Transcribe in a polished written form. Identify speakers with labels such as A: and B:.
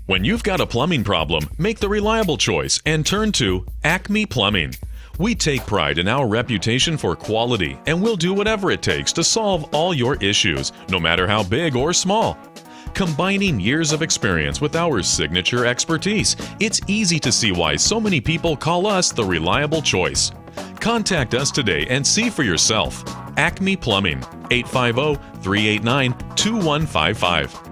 A: When you've got a plumbing problem, make the reliable choice and turn to Acme Plumbing. We take pride in our reputation for quality, and we'll do whatever it takes to solve all your issues, no matter how big or small. Combining years of experience with our signature expertise, it's easy to see why so many people call us the reliable choice. Contact us today and see for yourself. Acme Plumbing, 850-389-2155.